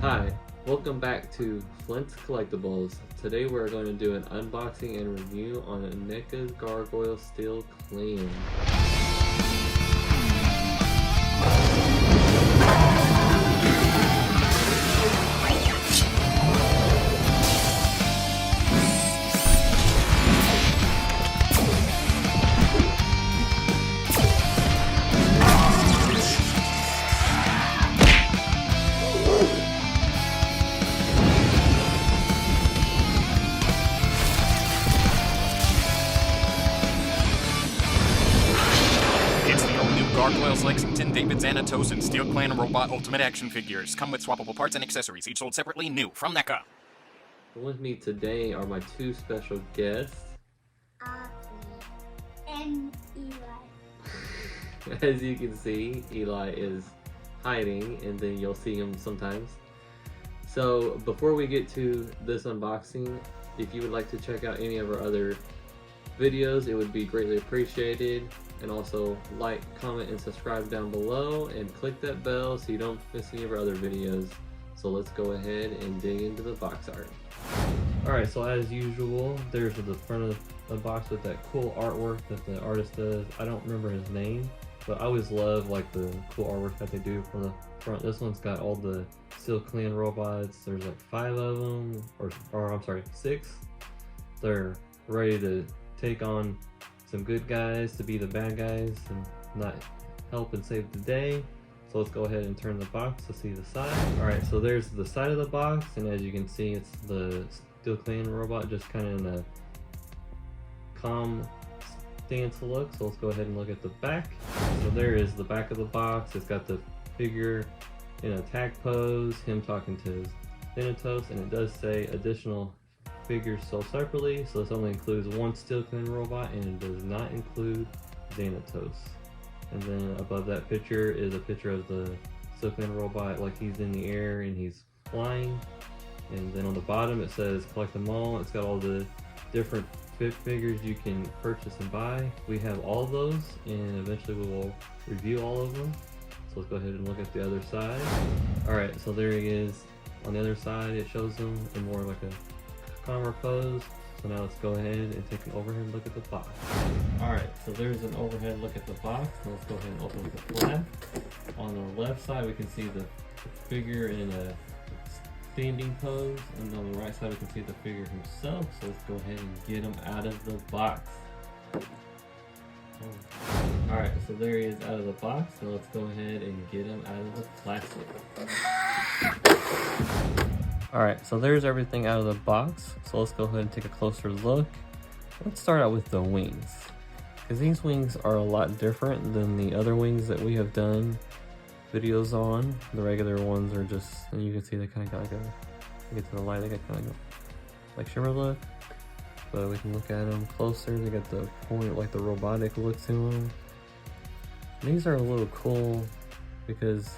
Hi, welcome back to Flint's Collectibles. Today we're going to do an unboxing and review on a Necas Gargoyles Steel Clan. Gargoyles, Lexington, David Xanatos, and Steel Clan Robot Ultimate Action Figures. Come with swappable parts and accessories, each sold separately, new from Neca. With me today are my two special guests. And Eli. As you can see, Eli is hiding, and then you'll see him sometimes. So before we get to this unboxing, if you would like to check out any of our other videos, it would be greatly appreciated. And also like, comment, and subscribe down below, and click that bell so you don't miss any of our other videos. So let's go ahead and dig into the box art. Alright, so as usual, there's the front of the box with that cool artwork that the artist does. I don't remember his name, but I always love like the cool artwork that they do for the front. This one's got all the Steel Clan robots. There's like 5 of them, or I'm sorry, 6. They're ready to take on some good guys to be the bad guys and not help and save the day. So let's go ahead and turn the box to see the side. Alright, so there's the side of the box, and as you can see, it's the Steel Clan robot just kind of in a calm stance look. So let's go ahead and look at the back. So there is the back of the box. It's got the figure in attack pose, him talking to his Thanatos, and it does say additional figures sold separately, so this only includes one Steel Clan robot, and it does not include Xanatos. And then above that picture is a picture of the Steel Clan robot like he's in the air and he's flying. And then on the bottom it says collect them all. It's got all the different figures you can purchase and buy. We have all of those, and eventually we will review all of them. So let's go ahead and look at the other side. Alright, so there he is. On the other side it shows him in more like a calmer pose. So now let's go ahead and take an overhead look at the box. Alright, so there's an overhead look at the box. So let's go ahead and open the flap. On the left side we can see the figure in a standing pose, and on the right side we can see the figure himself. So let's go ahead and get him out of the box. Alright, so there he is out of the box. So let's go ahead and get him out of the plastic. Alright, so there's everything out of the box. So let's go ahead and take a closer look. Let's start out with the wings, because these wings are a lot different than the other wings that we have done videos on. The regular ones are just, and you can see they kind of got like a, get to the light, they got kind of like shimmer look. But we can look at them closer. They got the point, like the robotic look to them. These are a little cool because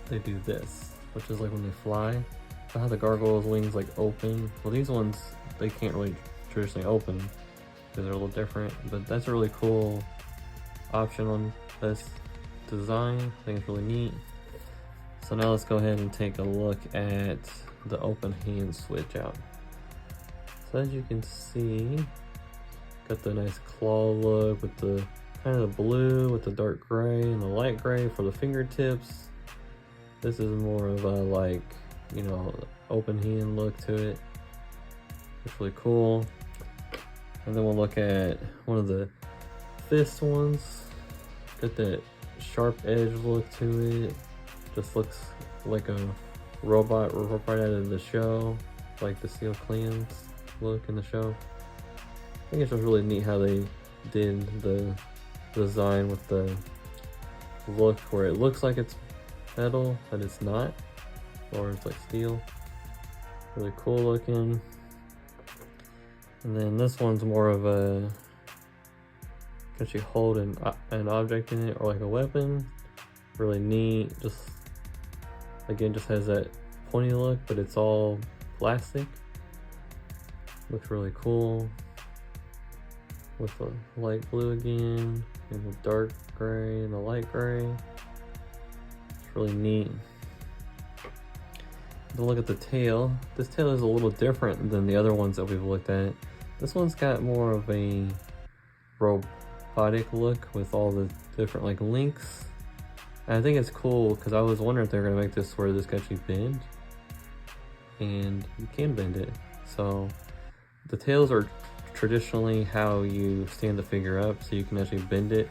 they do this, which is like when they fly. So how the Gargoyles wings like open. Well, these ones, they can't really traditionally open because they're a little different, but that's a really cool option on this design. I think it's really neat. So now let's go ahead and take a look at the open hand switch out. So as you can see, got the nice claw look with the kind of the blue with the dark gray and the light gray for the fingertips. This is more of a like, you know, open hand look to it. It's really cool. And then we'll look at one of the fist ones. Got that sharp edge look to it. Just looks like a robot right out of the show, like the Steel Clans look in the show. I think it's just really neat how they did the design with the look where it looks like it's metal, but it's not. Or it's like steel. Really cool looking. And then this one's more of a, can you hold an object in it or like a weapon. Really neat. Just again, just has that pointy look, but it's all plastic. Looks really cool. With the light blue again, and the dark gray and the light gray. It's really neat. look at the tail. This tail is a little different than the other ones that we've looked at. This one's got more of a robotic look with all the different like links. And I think it's cool because I was wondering if they were gonna make this where this can actually bend, and you can bend it. So the tails are traditionally how you stand the figure up, so you can actually bend it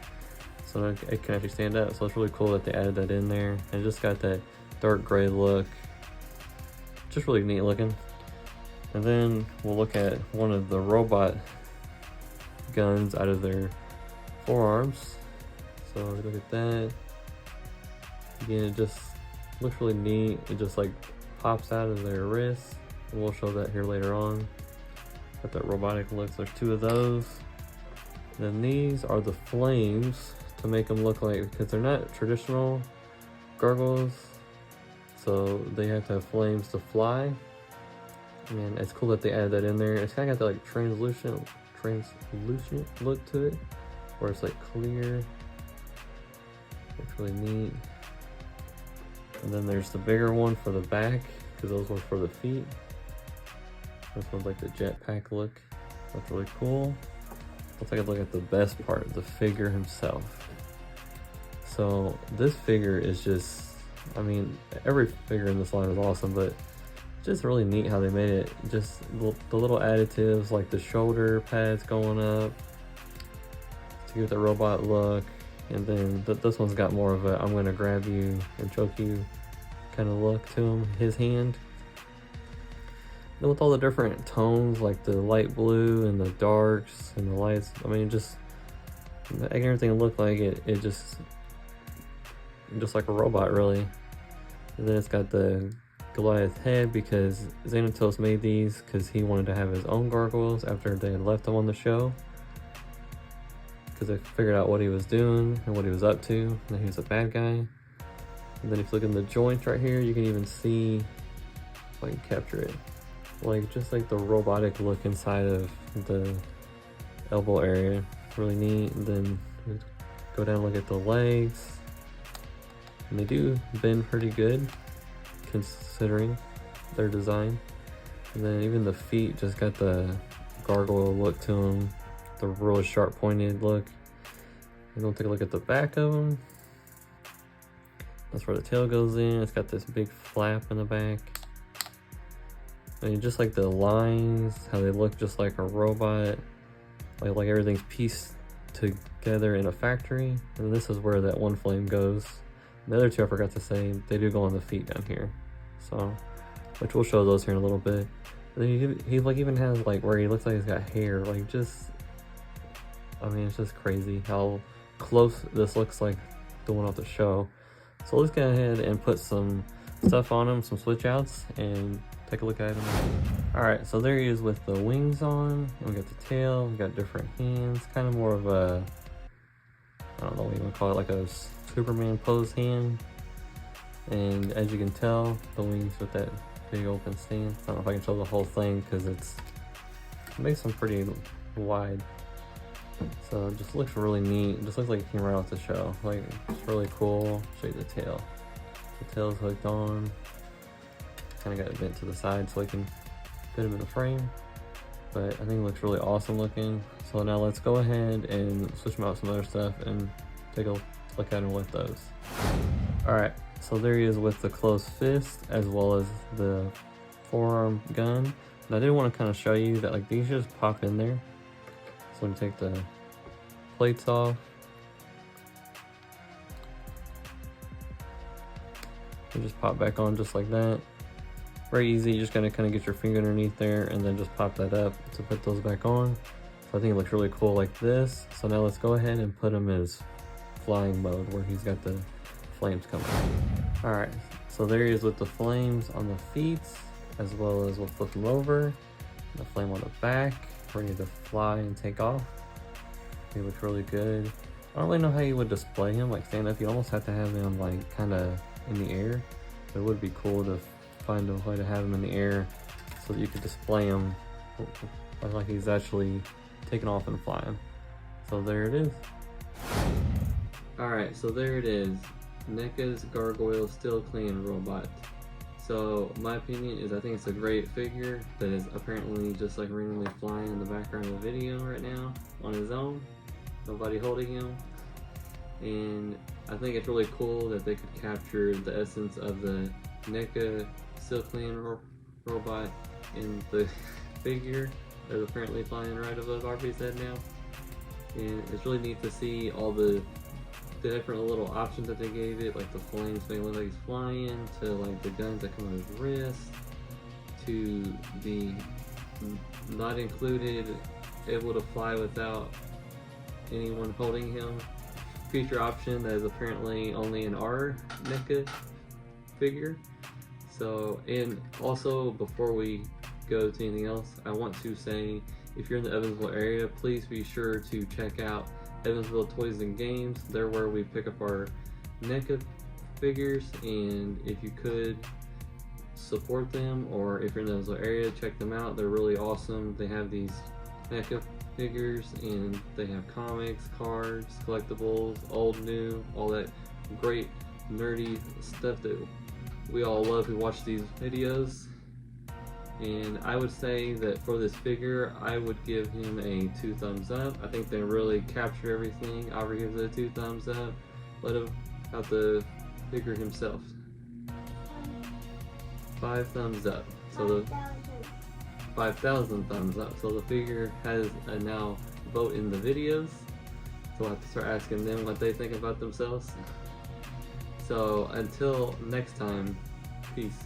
so it can actually stand up. So it's really cool that they added that in there, and it just got that dark gray look, just really neat looking. And then we'll look at one of the robot guns out of their forearms. So look at that. Again, it just looks really neat. It just like pops out of their wrist, and we'll show that here later on. Got that robotic look. There's two of those. Then these are the flames to make them look like, because they're not traditional gargoyles, so they have to have flames to fly. And it's cool that they added that in there. It's kind of got that like translucent look to it, where it's like clear. Looks really neat. And then there's the bigger one for the back, because those were for the feet. This one's like the jetpack look. That's really cool. Let's take a look at the best part, the figure himself. So this figure is just, I mean, every figure in this line is awesome, but just really neat how they made it. Just the little additives like the shoulder pads going up to give the robot look. And then this one's got more of a I'm gonna grab you and choke you kind of look to him, his hand. Then with all the different tones, like the light blue and the darks and the lights, I mean, just making everything look like it just like a robot, really. And then it's got the Goliath head, because Xanatos made these because he wanted to have his own gargoyles after they had left him on the show, because they figured out what he was doing and what he was up to, and that he was a bad guy. And then if you look in the joints right here, you can even see, if I can capture it, like just like the robotic look inside of the elbow area. Really neat. And then we go down and look at the legs, and they do bend pretty good considering their design. And then even the feet just got the gargoyle look to them, the really sharp pointed look. And we'll take a look at the back of them. That's where the tail goes in. It's got this big flap in the back. I mean, just like the lines, how they look just like a robot, like everything's pieced together in a factory. And this is where that one flame goes. The other two I forgot to say, they do go on the feet down here. So, which we'll show those here in a little bit. And then he like even has like where he looks like he's got hair, like just, I mean, it's just crazy how close this looks like the one off the show. So let's go ahead and put some stuff on him, some switch outs, and take a look at him. All right, so there he is with the wings on, and we got the tail, we got different hands, kind of more of a, I don't know what you want to call it, like a Superman pose hand. And as you can tell, the wings with that big open stance. I don't know if I can show the whole thing because it makes them pretty wide. So it just looks really neat. It just looks like it came right off the show. Like, it's really cool. Show you the tail. The tail's hooked on. Kind of got it bent to the side so I can fit him in the frame. But I think it looks really awesome looking. So now let's go ahead and switch him out with some other stuff and take a look at him with those. Alright, so there he is with the closed fist as well as the forearm gun. And I did want to kind of show you that like these just pop in there. So I'm gonna take the plates off. And just pop back on just like that. Very easy, you just gotta kind of get your finger underneath there and then just pop that up to put those back on. So I think it looks really cool like this. So now let's go ahead and put him in his flying mode where he's got the flames coming. Alright, so there he is with the flames on the feet, as well as we'll flip him over. The flame on the back, ready to fly and take off. He looks really good. I don't really know how you would display him, like stand up. You almost have to have him like kind of in the air. But it would be cool to find a way to have him in the air so that you could display him like he's actually taking off and flying. So there it is. Alright, so there it is. Neca's Gargoyle Steel Clan robot. So my opinion is I think it's a great figure that is apparently just like randomly flying in the background of the video right now on his own. Nobody holding him. And I think it's really cool that they could capture the essence of the Neca Silkland robot in the figure that's apparently flying right above RB's head now. And it's really neat to see all the different little options that they gave it, like the flames make it look like he's flying, to like the guns that come on his wrist, to the not included, able to fly without anyone holding him feature option that is apparently only in our NECA figure. So, and also before we go to anything else, I want to say if you're in the Evansville area, please be sure to check out Evansville Toys and Games. They're where we pick up our NECA figures, and if you could support them, or if you're in the Evansville area, check them out. They're really awesome. They have these NECA figures, and they have comics, cards, collectibles, old, new, all that great nerdy stuff that we all love who watch these videos. And I would say that for this figure, I would give him a 2 thumbs up. I think they really capture everything. I would give it a 2 thumbs up. What about the figure himself? 5 thumbs up. So the 5,000 thumbs up. So the figure has a now vote in the videos. So I'll have to start asking them what they think about themselves. So until next time, peace.